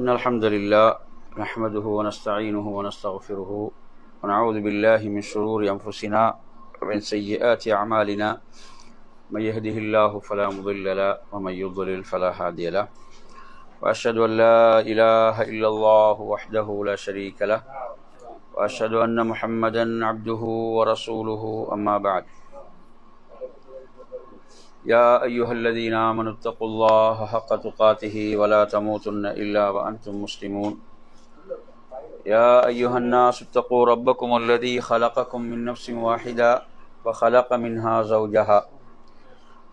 إن الحمد لله نحمده ونستعينه ونستغفره ونعوذ بالله من شرور أنفسنا ومن سيئات أعمالنا من يهده الله فلا مضل له ومن يضلل فلا هادي له وأشهد أن لا إله إلا الله وحده لا شريك له وأشهد أن محمدا عبده ورسوله أما بعد يا أيها الذين آمنوا اتقوا الله حق تقاته ولا تموتن إلا وأنتم مسلمون يا أيها الناس اتقوا ربكم الذي خلقكم من نفس واحدة وخلق منها زوجها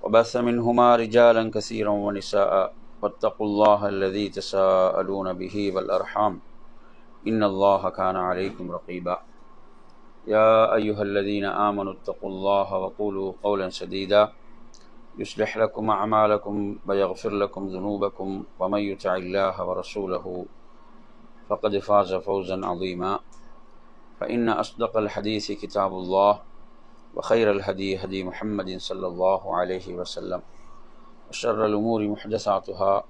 وبث منهما رجالا كثيرا ونساء واتقوا الله الذي تساءلون به والأرحام إن الله كان عليكم رقيبا يا أيها الذين آمنوا اتقوا الله وقولوا قولا سديدا يصلح لكم أعمالكم ويغفر لكم ذنوبكم ومن يطع الله ورسوله فقد فاز فوزا عظيما فإن أصدق الحديث كتاب الله وخير الهدي هدي محمد صلى الله عليه وسلم وشر الأمور محدثاتها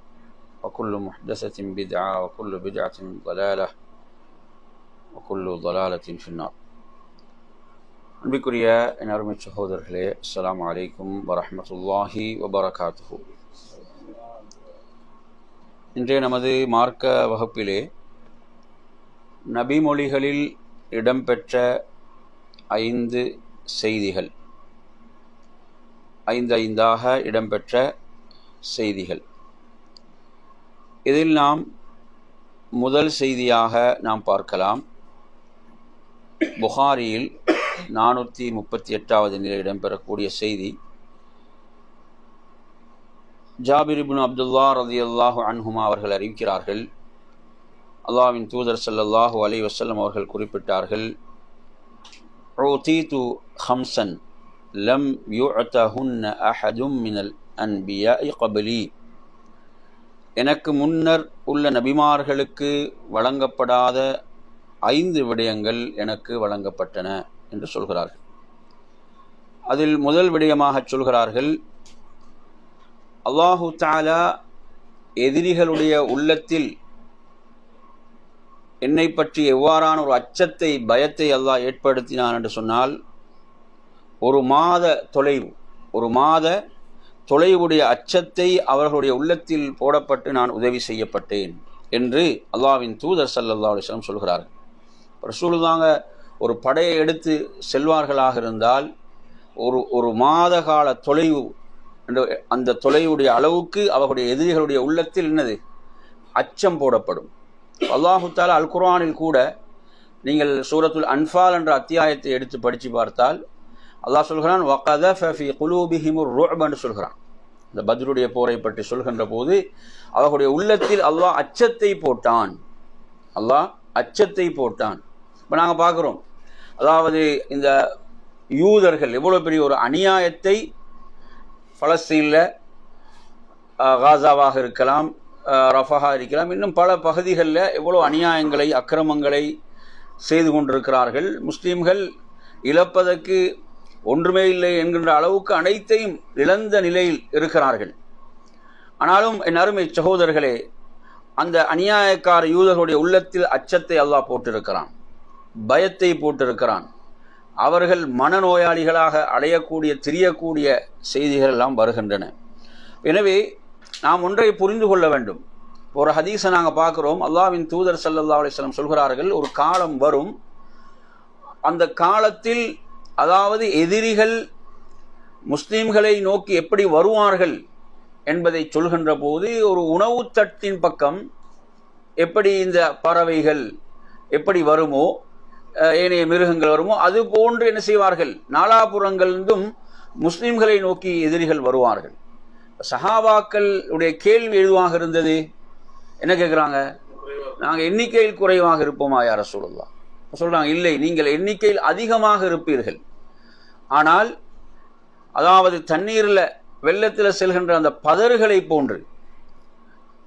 وكل محدثة بدعة وكل بدعة ضلالة وكل ضلالة في النار. அன்பிற்குரிய என் அருமை சகோதரர்களே, அஸ்ஸலாமு அலைக்கும் வரஹ்மத்துல்லாஹி வபரகாத்துஹு. இன்றைய நமது மார்க்க வகுப்பிலே நபிமொழிகளில் இடம்பெற்ற 5 செய்திகள், 5 இடம்பெற்ற செய்திகள். இதில் நாம் முதல் செய்தியாக நாம் பார்க்கலாம். புகாரியில் 438வது நிலையில் இடம்பெறக்கூடிய செய்தி. ஜாபிர் இப்னு அப்துல்லா ரலியல்லாஹு அன்ஹுமா அவர்கள் அறிவிக்கிறார்கள், அல்லாஹ்வின் தூதர் ஸல்லல்லாஹு அலைஹி வஸல்லம் அவர்கள் குறிப்பிட்டார்கள், உதீது ஹம்சன் லம் யுஅதஹுன்ன அஹதும் மினல் அன்பியாஇ க்பலி. எனக்கு முன்னர் உள்ள நபிமார்களுக்கு வழங்கப்படாத 5 விடயங்கள் எனக்கு வழங்கப்பட்டன என்று சொல்கிறார்கள். அதில் முதல் விடயமாக சொல்கிறார்கள், அல்லாஹு தஆலா எதிரிகளுடைய உள்ளத்தில் என்னை பற்றி எவ்வாறான ஒரு அச்சத்தை, பயத்தை அல்லாஹ் ஏற்படுத்தினான் என்று சொன்னால், ஒரு மாத தொலைவுடைய அச்சத்தை அவர்களுடைய உள்ளத்தில் போடப்பட்டு நான் உதவி செய்யப்பட்டேன் என்று அல்லாஹ்வின் தூதர் ஸல்லல்லாஹு அலைஹி வஸல்லம் சொல்கிறார்கள். ரசூலுல்லாஹ் ஒரு படையை எடுத்து செல்வார்களாக இருந்தால் ஒரு மாத கால தொலைவு, அந்த தொலைவுடைய அளவுக்கு அவர்களுடைய எதிரிகளுடைய உள்ளத்தில் என்னது அச்சம் போடப்படும். அல்லாஹு தஆலா அல் குர்ஆனில் கூட நீங்கள் சூரத்துல் அன்ஃபால் என்ற அத்தியாயத்தை எடுத்து படித்து பார்த்தால் அல்லாஹ் சொல்கிறான், வகதஃப ஃபீ குலூபிஹிமுர் ருஅப் என்று சொல்கிறான். இந்த பத்ருடைய போரை பற்றி சொல்கின்ற போது அவர்களுடைய உள்ளத்தில் அல்லாஹ் அச்சத்தை போட்டான். இப்போ நாங்கள் பார்க்குறோம், அதாவது இந்த யூதர்கள் எவ்வளோ பெரிய ஒரு அநியாயத்தை பலஸ்தீனில், காசாவாக இருக்கலாம், ரஃபஹா இருக்கலாம், இன்னும் பல பகுதிகளில் எவ்வளோ அநியாயங்களை, அக்கிரமங்களை செய்து கொண்டிருக்கிறார்கள். முஸ்லீம்கள் இழப்பதற்கு ஒன்றுமே இல்லை என்கின்ற அளவுக்கு அனைத்தையும் இழந்த நிலையில் இருக்கிறார்கள். ஆனாலும் என் அருமை சகோதரர்களே, அந்த அநியாயக்கார யூதர்களுடைய உள்ளத்தில் அச்சத்தை அல்லாஹ் போட்டிருக்கிறான், பயத்தை போட்டிருக்கிறான். அவர்கள் மனநோயாளிகளாக திரியக்கூடிய செய்திகள் எல்லாம் வருகின்றன. எனவே நாம் ஒன்றை புரிந்து கொள்ள வேண்டும். ஒரு ஹதீஸை நாங்கள் பார்க்குறோம், அல்லாஹ்வின் தூதர் ஸல்லல்லாஹு அலைஹி வஸல்லம் சொல்கிறார்கள், ஒரு காலம் வரும், அந்த காலத்தில் அதாவது எதிரிகள் முஸ்லீம்களை நோக்கி எப்படி வருவார்கள் என்பதை சொல்கின்ற போது, ஒரு உணவு தட்டின் பக்கம் எப்படி இந்த பறவைகள் எப்படி வருமோ, ஏனைய மிருகங்கள் வருமோ, அது போன்று என்ன செய்வார்கள், நாலாபுறங்களிலிருந்தும் முஸ்லீம்களை நோக்கி எதிரிகள் வருவார்கள். சஹாபாக்கள் உடைய கேள்வி எதுவாக இருந்தது? என்ன கேட்குறாங்க? நாங்கள் எண்ணிக்கையில் குறைவாக இருப்போமா யா ரசூலுல்லாஹ்? சொல்கிறாங்க, இல்லை, நீங்கள் எண்ணிக்கையில் அதிகமாக இருப்பீர்கள், ஆனால் அதாவது தண்ணீரில் வெள்ளத்தில் செல்கின்ற அந்த பதறுகளை போன்று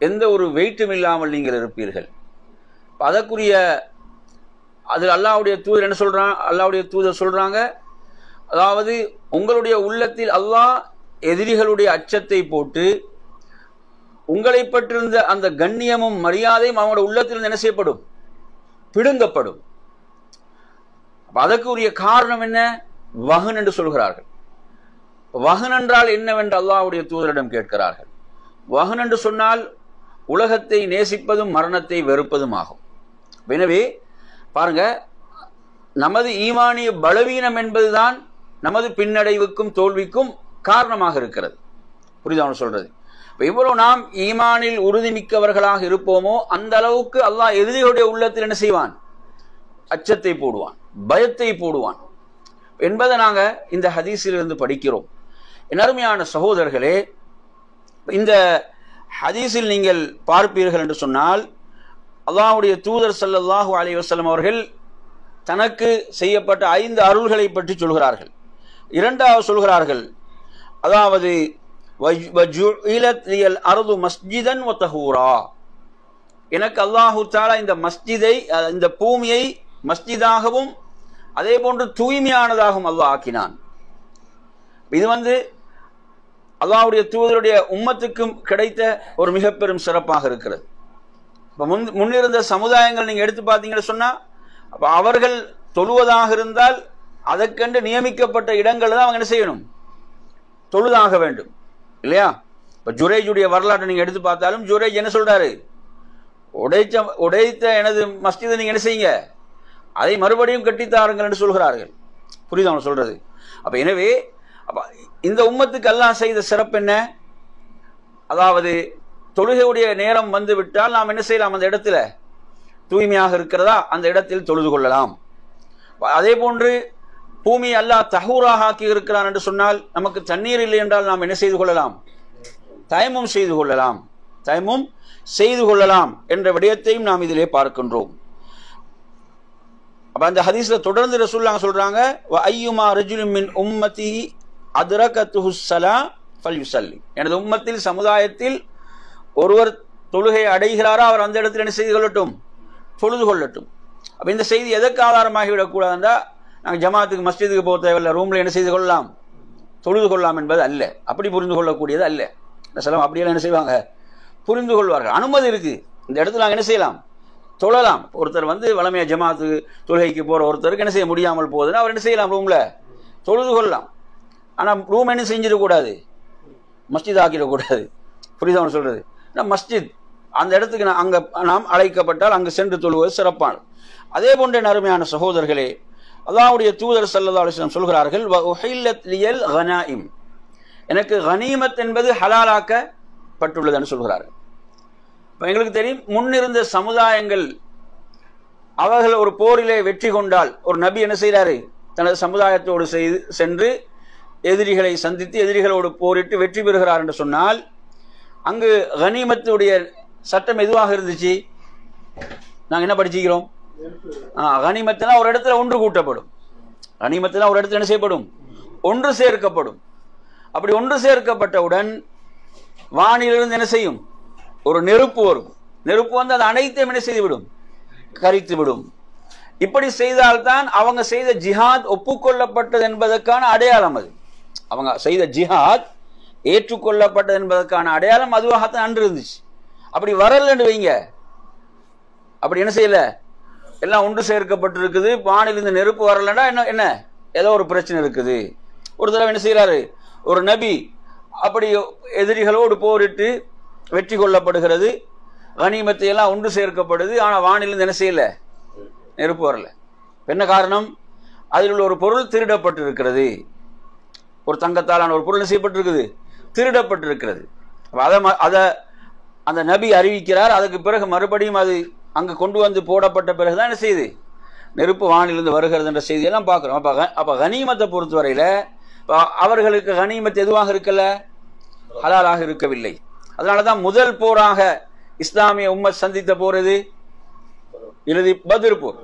எந்த ஒரு வெயிட்டும் இல்லாமல் நீங்கள் இருப்பீர்கள். அதற்குரிய அது அல்லாஹ்வுடைய தூதர் என்ன சொல்றாங்க? அல்லாஹ்வுடைய தூதர் சொல்றாங்க, அதாவது உங்களுடைய உள்ளத்தில் அல்லாஹ் எதிரிகளுடைய அச்சத்தை போட்டு உங்களை பற்றிருந்த அந்த கண்ணியமும் மரியாதையும் அவங்களோட உள்ளத்தில் என்ன செய்யப்படும்? பிடுங்கப்படும். அதற்குரிய காரணம் என்ன? வஹன் என்று சொல்கிறார்கள். வஹன் என்றால் என்னவென்று அல்லாஹ்வுடைய தூதரிடம் கேட்கிறார்கள். வஹன் என்று சொன்னால் உலகத்தை நேசிப்பதும் மரணத்தை வெறுப்பதும் ஆகும். எனவே பாருங்க, நமது ஈமானிய பலவீனம் என்பதுதான் நமது பின்னடைவுக்கும் தோல்விக்கும் காரணமாக இருக்கிறது. புரியுதா சொல்றது? எவ்வளவு நாம் ஈமானில் உறுதிமிக்கவர்களாக இருப்போமோ அந்த அளவுக்கு அல்லாஹ் எதிரிகளுடைய உள்ளத்தில் என்ன செய்வான்? அச்சத்தை போடுவான், பயத்தை போடுவான் என்பதை நாங்க இந்த ஹதீஸிலிருந்து படிக்கிறோம். என் அருமையான சகோதரர்களே, இந்த ஹதீஸில் நீங்கள் பார்ப்பீர்கள் என்று சொன்னால் அல்லாஹ்வுடைய தூதர் ஸல்லல்லாஹு அலைஹி வஸல்லம் அவர்கள் தனக்கு செய்யப்பட்ட 5 அருள்களை பற்றி சொல்கிறார்கள். இரண்டாவது சொல்கிறார்கள், அதாவது வஜுஇலத் லியல் அர்து மஸ்ஜிதன் வ தஹூரா, எனக்கு அல்லாஹு தஆலா இந்த மஸ்ஜிதை, இந்த பூமியை மஸ்ஜிதாகவும் அதே போன்று தூய்மையானதாகவும் அல்லாஹ் ஆக்கினான். இது அல்லாஹ்வுடைய தூதருடைய உம்மத்துக்கும் கிடைத்த ஒரு மிக பெரும் சிறப்பாக இருக்கிறது. இப்போ முன்னிருந்த சமுதாயங்கள் நீங்க எடுத்து பார்த்தீங்கன்னு சொன்னா, அப்ப அவர்கள் தொழுவதாக இருந்தால் அதற்கென்று நியமிக்கப்பட்ட இடங்கள் தான் அவங்க என்ன செய்யணும்? தொழுதாக வேண்டும், இல்லையா? இப்போ ஜுரேஜுடைய வரலாற்றை நீங்க எடுத்து பார்த்தாலும் ஜுரேஜ் என்ன சொல்றாரு? உடைத்த எனது மஸ்ஜிதை நீங்க என்ன செய்யுங்க, அதை மறுபடியும் கட்டித்தாருங்கள் என்று சொல்கிறார்கள். புரியுது அவங்க சொல்றது? அப்ப எனவே இந்த உம்மத்துக்கு அல்லாஹ் செய்த சிறப்பு என்ன? அதாவது தொழுகையுடைய நேரம் வந்து விட்டால் நாம் என்ன செய்யலாம்? அந்த இடத்துல தூய்மையாக இருக்கிறதா அந்த இடத்தில் தொழுது கொள்ளலாம். அதே போன்று பூமி அல்லாஹ் தஹூராக ஆக்கி இருக்கிறான் என்று சொன்னால் நமக்கு தண்ணீர் இல்லை என்றால் நாம் என்ன செய்து கொள்ளலாம்? தயமும் செய்து கொள்ளலாம், தயமும் செய்து கொள்ளலாம் என்ற விடயத்தையும் நாம் இதிலே பார்க்கின்றோம். அப்ப அந்த ஹதீஸ்ல தொடர்ந்து ரசூலுல்லாஹ் சொல்றாங்க, வ அய்யுமா ரஜுலின் மின் உம்மதி அத்ரகத்துஹு ஸலா ஃபல்யுஸல்லி, எனது உம்மத்தில் சமுதாயத்தில் ஒருவர் தொழுகை அடைகிறாரோ அவர் அந்த இடத்தில் என்ன செய்து கொள்ளட்டும்? தொழுது கொள்ளட்டும். அப்ப இந்த செய்தி எதற்கு ஆதாரமாகி விடக்கூடாதுன்றா, நாங்கள் ஜமாத்துக்கு மஸ்ஜிதுக்கு போக தேவையில்லை, ரூம்ல என்ன செய்து கொள்ளலாம்? தொழுது கொள்ளலாம் என்பது அல்ல. அப்படி புரிந்து கொள்ளக்கூடியது அல்ல. சிலம் அப்படியெல்லாம் என்ன செய்வாங்க? புரிந்து கொள்வார்கள். அனுமதி இருக்கு, இந்த இடத்துல நாங்கள் என்ன செய்யலாம்? தொழலாம். ஒருத்தர் வளமையா ஜமாத்து தொழுகைக்கு போற ஒருத்தருக்கு என்ன செய்ய முடியாமல் போகுதுன்னா அவர் என்ன செய்யலாம்? ரூம்ல தொழுது கொள்ளலாம். ஆனா ரூம் என்ன செஞ்சிடக்கூடாது? மஸ்ஜித் ஆக்கிடக்கூடாது. புரியுதா அவன் சொல்றது? மஸ்ஜித் அந்த இடத்துக்கு அங்க நாம் அழைக்கப்பட்டால் அங்கு சென்று தொழுவது சிறப்பான. அதே போன்ற அருமையான சகோதரர்களே, அல்லாஹ்வுடைய தூதர் ஸல்லல்லாஹு அலைஹி வஸல்லம் சொல்கிறார்கள், வ உஹில்லத் லியல் கனாயிம், எனக்கு கனீமத் என்பது ஹலாலாக்கப்பட்டுள்ளது என்று சொல்கிறார்கள். இப்போ எங்களுக்கு தெரியும், முன்னிருந்த சமுதாயங்கள் அவர்கள் ஒரு போரிலே வெற்றி கொண்டால் ஒரு நபி என்ன செய்கிறாரு? தனது சமுதாயத்தோடு சென்று எதிரிகளை சந்தித்து எதிரிகளோடு போரிட்டு வெற்றி பெறுகிறார் என்று சொன்னால் அங்கு கனீமத்துடைய சட்டம் எதுவாக இருந்துச்சு? நாங்கள் என்ன படிச்சுக்கிறோம்? கனிமத்தினா ஒரு இடத்துல ஒன்று கூட்டப்படும். கனிமத்தினா ஒரு இடத்துல என்ன செய்யப்படும்? ஒன்று சேர்க்கப்படும். அப்படி ஒன்று சேர்க்கப்பட்டவுடன் வானிலிருந்து என்ன செய்யும்? ஒரு நெருப்பு வரும். நெருப்பு அது அனைத்தையும் என்ன செய்துவிடும்? கரித்து விடும். இப்படி செய்தால்தான் அவங்க செய்த ஜிஹாத் ஒப்புக்கொள்ளப்பட்டது என்பதற்கான அடையாளம். அது அவங்க செய்த ஜிஹாத் ஏற்றுக்கொள்ளப்பட்டது என்பதற்கான அடையாளம் அதுவாகத்தான் அன்று இருந்துச்சு. அப்படி வரலன்னு வைங்க, அப்படி என்ன செய்யல, எல்லாம் ஒன்று சேர்க்கப்பட்டிருக்குது, வானிலிருந்து நெருப்பு வரலன்னா என்ன ஏதோ ஒரு பிரச்சனை இருக்குது. ஒரு தடவை என்ன செய்யறாரு? ஒரு நபி அப்படி எதிரிகளோடு போரிட்டு வெற்றி கொள்ளப்படுகிறது, கனிமத்தை எல்லாம் ஒன்று சேர்க்கப்படுது, ஆனா வானிலிருந்து என்ன செய்யல, நெருப்பு வரல. என்ன காரணம்? அதில் உள்ள ஒரு பொருள் திருடப்பட்டிருக்கிறது. ஒரு தங்கத்தாலான ஒரு பொருள் செய்யப்பட்டிருக்குது, திருடப்பட்டிருக்கிறது. அதை அந்த நபி அறிவிக்கிறார். அதுக்கு பிறகு மறுபடியும் அது அங்கு கொண்டு வந்து போடப்பட்ட பிறகுதான் என்ன செய்யுது? நெருப்பு வானிலிருந்து வருகிறது என்ற செய்தியெல்லாம் பார்க்கிறோம். அப்ப கனிமத்தை பொறுத்தவரையில அவர்களுக்கு கனிமத் எதுவாக இருக்கல, ஹலாலாக இருக்கவில்லை. அதனாலதான் முதல் போராக இஸ்லாமிய உம்மத் சந்தித்த போர் எது? இறுதி பத்ர் போர்.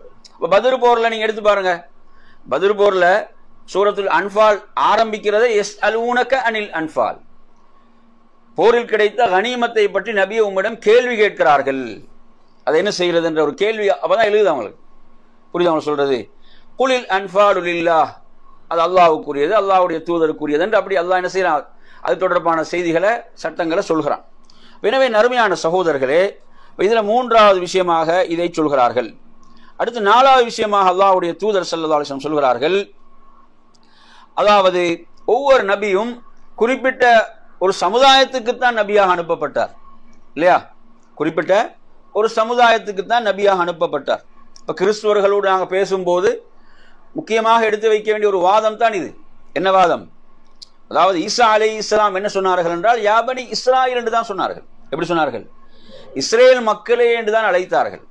பத்ர் போர்ல நீங்க எடுத்து பாருங்க, பத்ர் போர்ல சூரத்துல் அன்ஃபால் ஆரம்பிக்கிறத யஸ்அலூனக அனில் அன்ஃபால், போரில் கிடைத்த கனிமத்தை பற்றி நபியை உம்மிடம் கேள்வி கேட்கிறார்கள். அதை என்ன செய்கிறது என்ற ஒரு கேள்வி அப்பதான் எழுதுது அவங்களுக்கு. புரியுது அவங்க சொல்றது? குலில் அன்ஃபாலு லில்லாஹ், அது அல்லாஹ்வுக்குரியது, அல்லாஹ்வுடைய தூதருக்குரியது என்று அப்படி அல்லாஹ் என்ன செய்யறான்? அது தொடர்பான செய்திகளை சட்டங்களை சொல்கிறான். எனவே நறுமையான சகோதரர்களே, இதில் மூன்றாவது விஷயமாக இதை சொல்கிறார்கள். அடுத்து நாலாவது விஷயமாக அல்லாஹ்வுடைய தூதர் ஸல்லல்லாஹு அலைஹி வஸல்லம் சொல்கிறார்கள், அதாவது ஒவ்வொரு நபியும் குறிப்பிட்ட ஒரு சமுதாயத்துக்குத்தான் நபியாக அனுப்பப்பட்டார் இல்லையா? குறிப்பிட்ட ஒரு சமுதாயத்துக்குத்தான் நபியாக அனுப்பப்பட்டார். இப்போ கிறிஸ்துவர்களோடு நாங்கள் பேசும்போது முக்கியமாக எடுத்து வைக்க வேண்டிய ஒரு வாதம் தான் இது. என்ன வாதம்? அதாவது ஈசா அலைஹிஸ்ஸலாம் என்ன சொன்னார்கள் என்றால், யாபனி இஸ்ராயில் என்று தான் சொன்னார்கள். எப்படி சொன்னார்கள்? இஸ்ரேல் மக்களே என்று தான் அழைத்தார்கள்.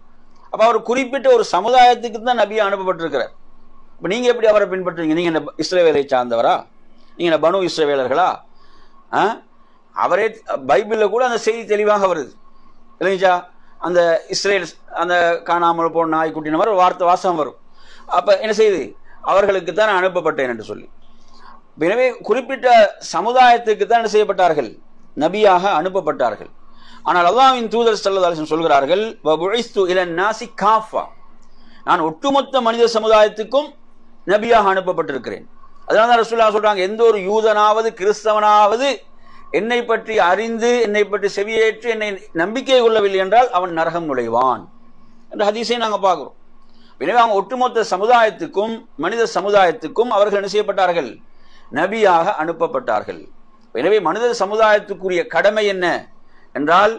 அப்போ அவர் குறிப்பிட்ட ஒரு சமுதாயத்துக்கு தான் நபியாக அனுப்பப்பட்டிருக்கிறார். இப்போ நீங்கள் எப்படி அவரை பின்பற்றுவீங்க? நீங்கள் என்ன இஸ்ரவேலை சார்ந்தவரா? நீங்கள் என்ன பனு இஸ்ரவேலர்களா? அவரே பைபிளில் கூட அந்த செய்தி தெளிவாக வருது இல்லைங்களா? அந்த இஸ்ரேல் அந்த காணாமல் போன நாய்க்குட்டின மாதிரி ஒரு வார்த்தை வாசம் வரும். அப்போ என்ன செய்யுது? அவர்களுக்கு தான் நான் அனுப்பப்பட்டேன் என்று சொல்லி. எனவே குறிப்பிட்ட சமுதாயத்துக்கு தான் என்ன செய்யப்பட்டார்கள்? நபியாக அனுப்பப்பட்டார்கள். ஆனால் அல்லாஹ்வின் தூதர் ஸல்லல்லாஹு அலைஹி வஸல்லம் சொல்கிறார்கள், வபுஇஸ்து இலன் நாஸி காஃபா, நான் ஒட்டுமொத்த மனித சமுதாயத்துக்கும் நபியாக அனுப்பப்பட்டிருக்கிறேன். அதனால தான் ரசூலுல்லாஹ் சொல்றாங்க, எந்த ஒரு யூதனாவது கிறிஸ்தவனாவது என்னை பற்றி அறிந்து என்னை பற்றி செவியேற்று என்னை நம்பிக்கை கொள்ளவில்லை என்றால் அவன் நரகம் நுழைவான் என்ற ஹதீஸை நாங்கள் பார்க்கிறோம். எனவே அவங்க ஒட்டுமொத்த சமுதாயத்துக்கும் மனித சமுதாயத்துக்கும் அவர்கள் என்ன செய்யப்பட்டார்கள்? நபியாக அனுப்பப்பட்டார்கள். எனவே மனித சமுதாயத்துக்குரிய கடமை என்ன என்றால்,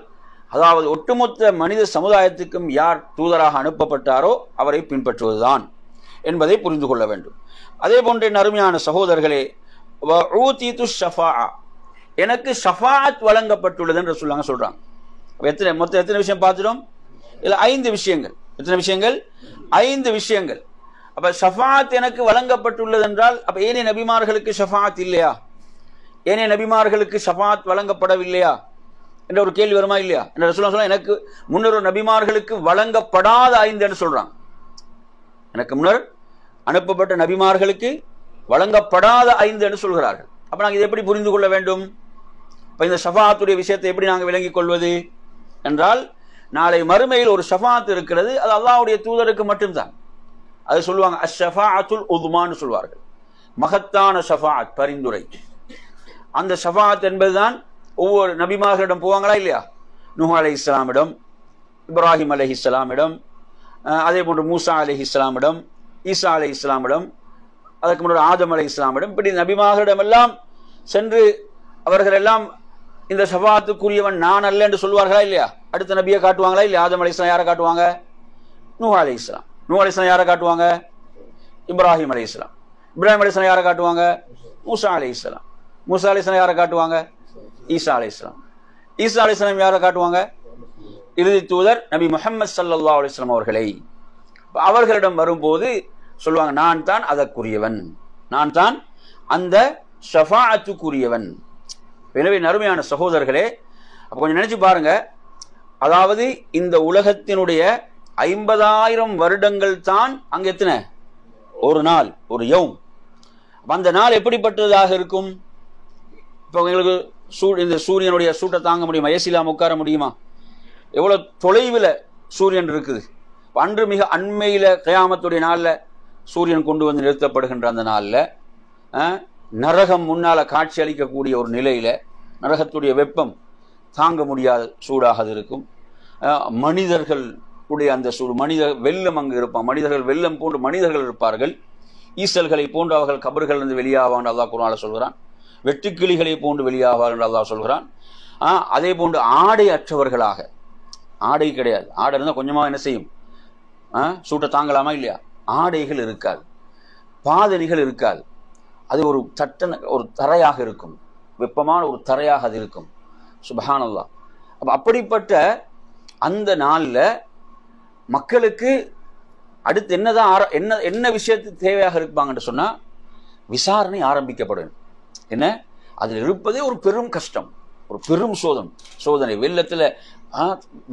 அதாவது ஒட்டுமொத்த மனித சமுதாயத்துக்கும் யார் தூதராக அனுப்பப்பட்டாரோ அவரை பின்பற்றுவதுதான் என்பதை புரிந்து கொள்ள வேண்டும். அதே போன்ற அருமையான சகோதரர்களே, எனக்கு ஷஃபாஅத் வழங்கப்பட்டுள்ளது என்று சொல்றாங்க. மொத்தம் எத்தனை விஷயம் பார்த்துட்டோம்? இல்ல 5 விஷயங்கள். எத்தனை விஷயங்கள்? 5 விஷயங்கள். அப்ப ஷஃபாஅத் எனக்கு வழங்கப்பட்டுள்ளது என்றால், அப்ப ஏனைய நபிமார்களுக்கு ஷஃபாஅத் இல்லையா? ஏனைய நபிமார்களுக்கு ஷஃபாஅத் வழங்கப்படவில்லையா என்ற ஒரு கேள்வி வருமா இல்லையா? என்ற ரசூலுல்லாஹ் சொல்றாங்க, எனக்கு முன்னர் நபிமார்களுக்கு வழங்கப்படாத 5 என்று சொல்றாங்க. எனக்கு முன்னர் அனுப்பப்பட்ட நபிமார்களுக்கு வழங்கப்படாத 5 என்று சொல்கிறார்கள். அப்ப நாங்கள் இதை எப்படி புரிந்து கொள்ள வேண்டும்? இப்ப இந்த ஷஃபாஅத்துடைய விஷயத்தை எப்படி நாங்கள் விளங்கிக் கொள்வது என்றால், நாளை மறுமையில் ஒரு ஷஃபாஅத் இருக்கிறது, அது அல்லாஹ்வுடைய தூதருக்கு மட்டும்தான். அது சொல்லுவாங்க அஷ்ஷஃபாஅத்துல் உதுமான்னு சொல்வார்கள். மகத்தான ஷஃபாஅத், பரிந்துரை. அந்த ஷஃபாஅத் என்பதுதான் ஒவ்வொரு நபிமார்களிடம் போவாங்களா இல்லையா? நூஹ் அலைஹிஸ்ஸலாமிடம், இப்ராஹிம் அலைஹிஸ்ஸலாமிடம், அதே போன்று மூசா அலைஹிஸ்ஸலாமிடம், ஈசா அலைஹிஸ்ஸலாமிடம், அதற்கு முன்னாடி ஆதம் அலைஹிஸ்ஸலாமிடம், இப்படி நபிமார்களிடம் எல்லாம் சென்று அவர்கள் எல்லாம் இந்த ஷஃபாஅத்துக்குரியவன் நான் அல்ல என்று சொல்வார்களா இல்லையா? அடுத்த நபியை காட்டுவாங்களா இல்லையா? ஆதம் அலைஹிஸ்ஸலாம் யாரை காட்டுவாங்க? நூஹ் அலைஹிஸ்ஸலாம். நூஹ் அலைஹிஸ்ஸலாம் யாரை காட்டுவாங்க? இப்ராஹிம் அலைஹிஸ்ஸலாம். இப்ராஹிம் அலைஹிஸ்ஸலாம் யாரை காட்டுவாங்க? மூசா அலைஹிஸ்ஸலாம். மூசா அலைஹிஸ்ஸலாம் யாரை காட்டுவாங்க? ஈசா அலைஹிஸ்ஸலாம். ஈசா அலைஹிஸ்ஸலாம் யாரை காட்டுவாங்க? இறுதி தூதர் நபி முஹம்மது ஸல்லல்லாஹு அலைஹி வஸல்லம் அவர்களை. அவர்களிடம் வரும்போது சொல்லுவாங்க, நான் தான் அதற்குரியவன், நான் தான் அந்த ஷஃபாஅத்துக்குரியவன். எனவே நறுமையான சகோதரர்களே, அப்ப கொஞ்சம் நினைச்சு பாருங்க, அதாவது இந்த உலகத்தினுடைய 50,000 வருடங்கள் தான் அங்க எத்தனை? ஒரு நாள், ஒரு யௌம். அந்த நாள் எப்படிப்பட்டதாக இருக்கும்? இப்போ எங்களுக்கு இந்த சூரியனுடைய சூட்டை தாங்க முடியுமா? ஏசிலாம உட்கார முடியுமா? எவ்வளவு தொலைவில் சூரியன் இருக்குது. அன்று மிக அண்மையில கியாமத்துடைய நாளில் சூரியன் கொண்டு வந்து நிறுத்தப்படுகின்ற அந்த நாளில் நரகம் முன்னால காட்சி அளிக்கக்கூடிய ஒரு நிலையில நரகத்துடைய வெப்பம் தாங்க முடியாத சூடாக அது இருக்கும். மனிதர்கள் உடைய அந்த சூடு, மனித வெள்ளம் அங்கு இருப்பான். மனிதர்கள் வெள்ளம் போன்று மனிதர்கள் இருப்பார்கள். ஈசல்களை போன்று அவர்கள் கபர்கள் இருந்து வெளியாவான் அல்லாஹ் குர்ஆன்ல சொல்கிறான். வெட்டுக்கிளிகளை போன்று வெளியாவார் என்று அல்லாஹ் சொல்கிறான். அதே போன்று ஆடை அற்றவர்களாக, ஆடை கிடையாது, ஆடை இருந்தால் கொஞ்சமாக என்ன செய்யும்? சூட்டை தாங்கலாமா இல்லையா? ஆடைகள் இருக்காது, பாதணிகள் இருக்காது. அது ஒரு ஒரு தரையாக இருக்கும், வெப்பமான ஒரு தரையாக அது இருக்கும். சுப்ஹானல்லாஹ். அப்போ அப்படிப்பட்ட அந்த நாளில் மக்களுக்கு அடுத்து என்னதான் என்ன விஷயத்துக்கு தேவையாக இருப்பாங்கன்னு சொன்னால், விசாரணை ஆரம்பிக்கப்படும். என்ன? அதில் இருப்பதே ஒரு பெரும் கஷ்டம், ஒரு பெரும் சோதனை. வெள்ளத்தில்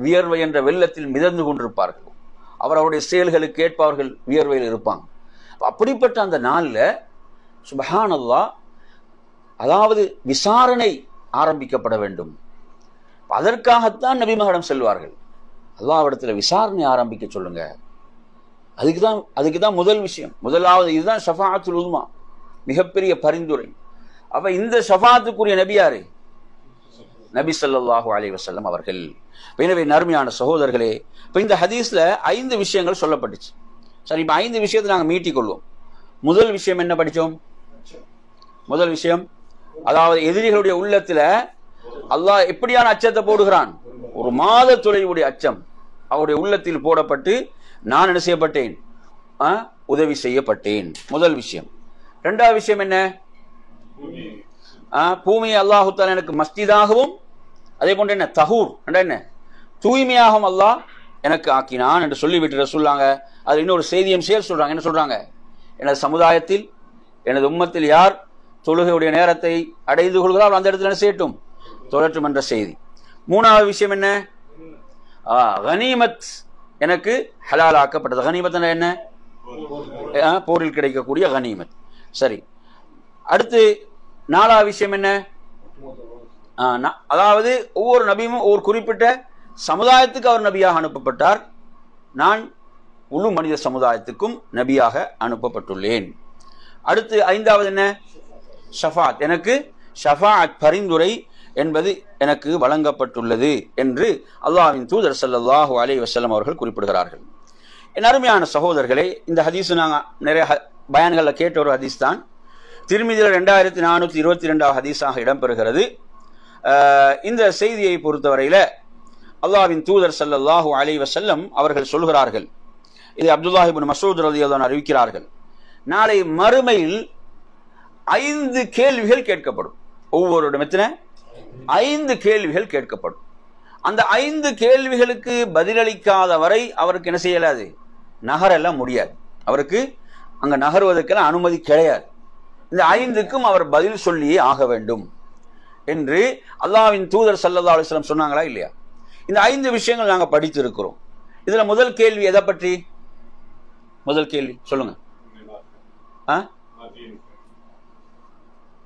வியர்வை என்ற வெள்ளத்தில் மிதந்து கொண்டிருப்பார்கள். அவருடைய செயல்களுக்கு ஏற்பவர்கள் வியர்வையில் இருப்பாங்க. அப்படிப்பட்ட அந்த நாளில் சுப்ஹானல்லாஹ், அதாவது விசாரணை ஆரம்பிக்கப்பட வேண்டும். அதற்காகத்தான் நபிமகடம் செல்வார்கள். அல்லாஹ்விடத்தில் விசாரணை ஆரம்பிக்க சொல்லுங்க. அதுக்கு தான் முதல் விஷயம். முதலாவது இதுதான் ஷஃபாஅத்துல் உஸ்மா, மிகப்பெரிய பரிந்துரை. அப்ப இந்த ஷஃபாஅத்துக்குரிய நபி யாரு? நபி ஸல்லல்லாஹு அலைஹி வஸல்லம் அவர்கள். எனவே நறுமையான சகோதரர்களே, இப்போ இந்த ஹதீஸ்ல 5 விஷயங்கள் சொல்லப்பட்டுச்சு. சரி, இப்போ 5 விஷயத்தை நாங்கள் மீட்டிக்கொள்வோம். முதல் விஷயம் என்ன படித்தோம்? முதல் விஷயம், அதாவது எதிரிகளுடைய உள்ளத்துல அல்லாஹ் எப்படியான அச்சத்தை போடுகிறான்? ஒரு மாத தொலைவுடைய அச்சம் அவருடைய உள்ளத்தில் போடப்பட்டு நான் என்ன செய்யப்பட்டேன்? உதவி செய்யப்பட்டேன். முதல் விஷயம். இரண்டாவது விஷயம் என்ன? பூமியை அல்லாஹு தஆலா எனக்கு மஸ்ஜிதாகவும் அதே போன்று என்ன தஹூர் என்ன தூய்மையாகவும் அல்லாஹ் எனக்கு ஆக்கினான் என்று சொல்லிவிட்டு சொல்லாங்க. அது இன்னொரு செய்தியும் சேர் சொல்றாங்க. என்ன சொல்றாங்க? எனது சமுதாயத்தில் எனது உம்மத்தில் யார் தொழுகையுடைய நேரத்தை அடைந்து கொள்கிறார் அந்த இடத்துல என்ன செய்யட்டும்? தொழட்டும் என்ற செய்தி. மூணாவது விஷயம் என்ன? கனிமத் எனக்கு ஹலால் ஆக்கப்பட்டது. கனிமத் என்ன? போரில் கிடைக்கக்கூடிய கனிமத். சரி, அடுத்து நாலாவது விஷயம் என்ன? அதாவது ஒவ்வொரு நபியும் ஒவ்வொரு குறிப்பிட்ட சமுதாயத்துக்கு அவர் நபியாக அனுப்பப்பட்டார். நான் முழு மனித சமுதாயத்துக்கும் நபியாக அனுப்பப்பட்டுள்ளேன். அடுத்து ஐந்தாவது என்ன? ஷஃபாத், எனக்கு ஷஃபாஅத் பரிந்துரை என்பது எனக்கு வழங்கப்பட்டுள்ளது என்று அல்லாஹ்வின் தூதர் ஸல்லல்லாஹு அலைஹி வஸல்லம் அவர்கள் குறிப்பிடுகிறார்கள். என் அருமையான சகோதரர்களே, இந்த ஹதீஸ் நாங்கள் நிறைய பயான்களில் கேட்ட ஒரு ஹதீஸ் தான். திருமிதியில் 2422 ஹதீஸாக இடம்பெறுகிறது. இந்த செய்தியை பொறுத்தவரையில் அல்லாஹ்வின் தூதர் ஸல்லல்லாஹு அலைஹி வஸல்லம் அவர்கள் சொல்கிறார்கள், இது அப்துல்லாஹ் இப்னு மஸ்ஊத் ரலியல்லாஹு அன்ஹு அறிவிக்கிறார்கள், நாளை மறுமையில் 5 கேள்விகள் கேட்கப்படும். ஒவ்வொரு இடத்துல 5 கேள்விகள் கேட்கப்படும். அந்த 5 கேள்விகளுக்கு பதிலளிக்காத வரை அவருக்கு என்ன செய்யலாது? நகரெல்லாம் முடியாது. அவருக்கு அங்க நகர்வதற்கெல்லாம் அனுமதி கிடையாது. இந்த 5க்கும் அவர் பதில் சொல்லியே ஆக வேண்டும் என்று அல்லாஹ்வின் தூதர் ஸல்லல்லாஹு அலைஹி வஸல்லம் சொன்னாங்களா இல்லையா? இந்த 5 விஷயங்கள் நாங்கள் படித்திருக்கிறோம். இதுல முதல் கேள்வி எதை பற்றி? முதல் கேள்வி சொல்லுங்க.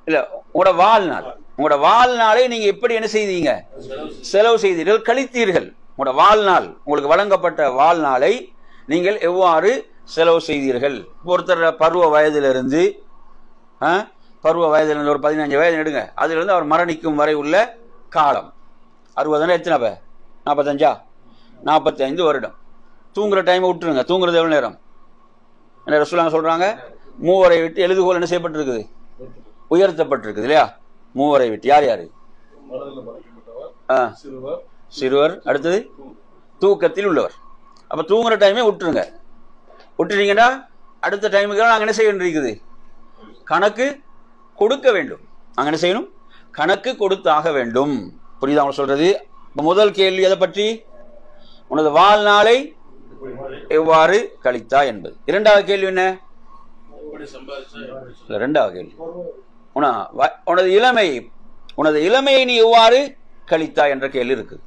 இல்ல, உங்களோட வாழ்நாளை நீங்க எப்படி என்ன செய்தீங்க? செலவு செய்தீர்கள், கழித்தீர்கள். உங்களோட வாழ்நாள், உங்களுக்கு வழங்கப்பட்ட வாழ்நாளை நீங்கள் எவ்வாறு செலவு செய்தீர்கள்? ஒருத்தர் பருவ வயதிலிருந்து ஒரு 15 வயது எடுங்க, அதிலிருந்து அவர் மரணிக்கும் வரை உள்ள காலம் 60 எத்தனை? 45 45 வருடம். தூங்குற டைமை விட்டுருங்க. தூங்குறது எவ்வளவு நேரம்? என்ன ரசூலுல்லாஹ் சொல்றாங்க? மூவரை விட்டு எழுதுகோல் என்ன செய்யப்பட்டிருக்குது? உயர்த்தப்பட்டிருக்குது இல்லையா? மூவரை விட்டு யார் யாரு? சிறுவர், அடுத்தது தூக்கத்தில் உள்ளவர். அப்ப தூங்குற டைமே விட்டுருங்க. விட்டுட்டீங்கன்னா அடுத்த டைமுக்கு நாங்கள் என்ன செய்ய வேண்டியிருக்குது? கணக்கு கொடுக்க வேண்டும். நாங்கள் என்ன செய்யணும்? கணக்கு கொடுத்தாக வேண்டும். புரியுதா அவங்க சொல்றது? முதல் கேள்வி எதை பற்றி? உனது வாழ்நாளை எவ்வாறு கழித்தா என்பது. இரண்டாவது கேள்வி என்ன? இரண்டாவது கேள்வி உனது இளமையை நீ எவ்வாறு கழித்தா என்ற கேள்வி இருக்கு.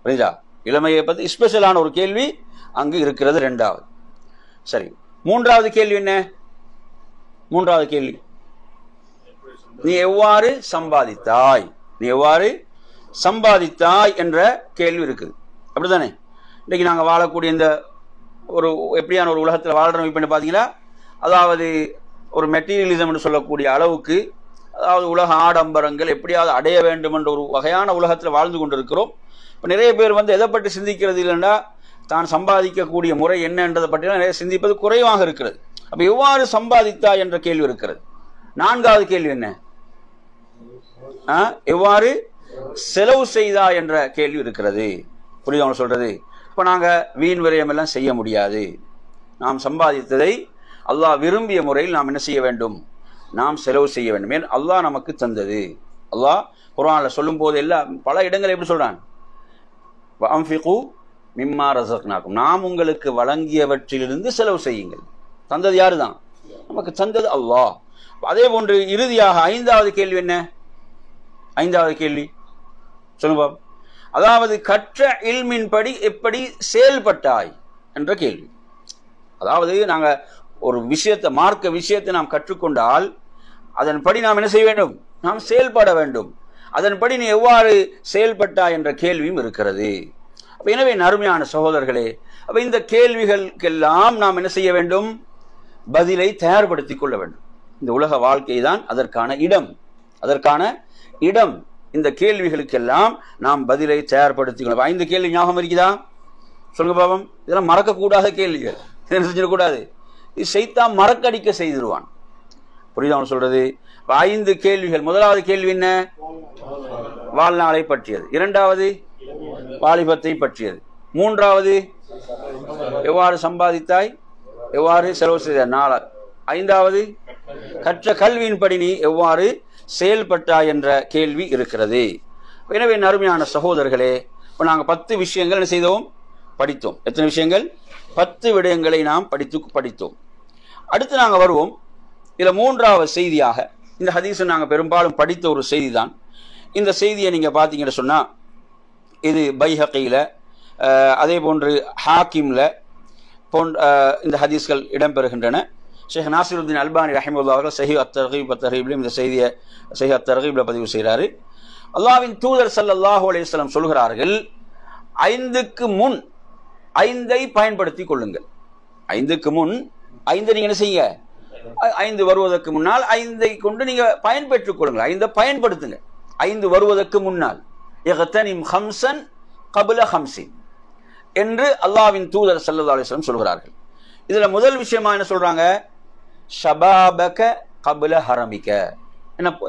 புரியுதா? இளமையை பத்தி ஸ்பெஷலான ஒரு கேள்வி அங்கு இருக்கிறது. இரண்டாவது. சரி, மூன்றாவது கேள்வி என்ன? மூன்றாவது கேள்வி, நீ எவ்வாறு சம்பாதித்தாய்? நீ எவ்வாறு சம்பாதித்தாய் என்ற கேள்வி இருக்குது. அப்படித்தானே? இன்னைக்கு நாங்கள் வாழக்கூடிய இந்த ஒரு எப்படியான ஒரு உலகத்தில் வாழ்றோம் இப்போ பார்த்தீங்கன்னா, அதாவது ஒரு மெட்டீரியலிசம் சொல்லக்கூடிய அளவுக்கு, அதாவது உலக ஆடம்பரங்கள் எப்படியாவது அடைய வேண்டும் என்ற ஒரு வகையான உலகத்தில் வாழ்ந்து கொண்டிருக்கிறோம். இப்போ நிறைய பேர் எதை பற்றி சிந்திக்கிறது இல்லைன்னா, தான் சம்பாதிக்கக்கூடிய முறை என்னன்றதை பற்றிலாம் நிறைய சிந்திப்பது குறைவாக இருக்கிறது. அப்போ எவ்வாறு சம்பாதித்தா என்ற கேள்வி இருக்கிறது. நான்காவது கேள்வி என்ன? எவ்வாறு செலவு செய்தா என்ற கேள்வி இருக்கிறது. புரியுது அவங்க சொல்றது? இப்போ நாங்கள் வீண் விரயம் எல்லாம் செய்ய முடியாது. நாம் சம்பாதித்ததை அல்லாஹ் விரும்பிய முறையில் நாம் என்ன செய்ய வேண்டும்? நாம் செலவு செய்ய வேண்டும். ஏன்? அல்லாஹ் நமக்கு தந்தது. அல்லாஹ் குர்ஆன்ல சொல்லும் போது எல்லாம் பல இடங்கள் எப்படி சொல்றான்? வஅன்ஃபிகு மிம்மா ரஸக்னாக்கும், நாம் உங்களுக்கு வழங்கியவற்றிலிருந்து செலவு செய்யுங்கள். தந்தது யாரு தான்? நமக்கு தந்தது அல்லாஹ். அதே போன்று இறுதியாக 5வது கேள்வி என்ன? 5வது கேள்வி சொல்லுங்க. அதாவது கற்ற இல்மின் படி எப்படி செயல்பட்டாய் என்ற கேள்வி. அதாவது நாங்க ஒரு விஷயத்தை, மார்க்க விஷயத்தை நாம் கற்றுக்கொண்டால் அதன்படி நாம் என்ன செய்ய வேண்டும்? நாம் செயல்பட வேண்டும். அதன்படி நீ எவ்வாறு செயல்பட்டாய் என்ற கேள்வியும் இருக்கிறது. எனவே அருமையான சகோதரர்களே, அப்ப இந்த கேள்விகளுக்கெல்லாம் நாம் என்ன செய்ய வேண்டும்? பதிலை தயார்படுத்திக் கொள்ள வேண்டும். இந்த உலக வாழ்க்கை தான் அதற்கான இடம். இந்த கேள்விகளுக்கெல்லாம் நாம் பதிலை தயார்படுத்திக்கணும். 5 கேள்வி ஞாபகம் இருக்குதா? சொல்லுங்க பாவம். இதெல்லாம் மறக்கக்கூடாத கேள்விகள். என்ன செஞ்சிடக்கூடாது? இது ஷைத்தான் மறக்கடிக்க செய்திருவான். புரியுதா அவன் சொல்றது? 5 கேள்விகள். முதலாவது கேள்வி என்ன? வாழ்நாளை பற்றியது. 2வது வாலிபத்தை பற்றியது. 3வது எவ்வாறு சம்பாதித்தாய், எவ்வாறு செலவு செய்த நாள. 5வது கற்ற கல்வியின்படி நீ எவ்வாறு செயல்பட்டாய் என்ற கேள்வி இருக்கிறது. எனவே அருமையான சகோதரர்களே, இப்போ நாங்கள் 10 விஷயங்கள் என்ன செய்தோம்? படித்தோம். எத்தனை விஷயங்கள்? 10 விடயங்களை நாம் படித்தோம். அடுத்து நாங்கள் வருவோம். இதில் 3வது செய்தியாக இந்த ஹதீஸை நாங்கள் பெரும்பாலும் படித்த ஒரு செய்தி தான். இந்த செய்தியை நீங்கள் பார்த்தீங்கன்னு சொன்னால் இது பைஹகியில், அதே போன்று ஹாக்கிமில் இந்த ஹதீஸ்கள் இடம்பெறுகின்றன. ஷேக் நாசிருத்தீன் அல்பானி ரஹிமத்துல்லாஹி அவர்கள் சஹீஹ் அத்-தர்கீப் இந்த செய்தியை சஹீஹ் அத்-தர்கீப்ல பதிவு செய்கிறாரு. அல்லாஹ்வின் தூதர் ஸல்லல்லாஹு அலைஹி வஸல்லம் சொல்கிறார்கள், 5க்கு முன் 5ஐ பயன்படுத்திக் கொள்ளுங்கள். 5க்கு முன் 5 நீங்க என்ன செய்யுங்க? 5 வருவதற்கு முன்னால் 5ஐ கொண்டு நீங்க பயன்பெற்றுக் கொள்ளுங்கள். 5ஐ பயன்படுத்துங்க. 5 வருவதற்கு முன்னால் இக்தனிம் ஹம்ஸன் கப்ல ஹம்ஸின் என்று அல்லாஹ்வின் தூதர் ஸல்லல்லாஹு அலைஹி வஸல்லம் சொல்கிறார்கள். இதுல முதல் விஷயமா என்ன சொல்றாங்க? ஷபாபக கப்ல ஹரமிக.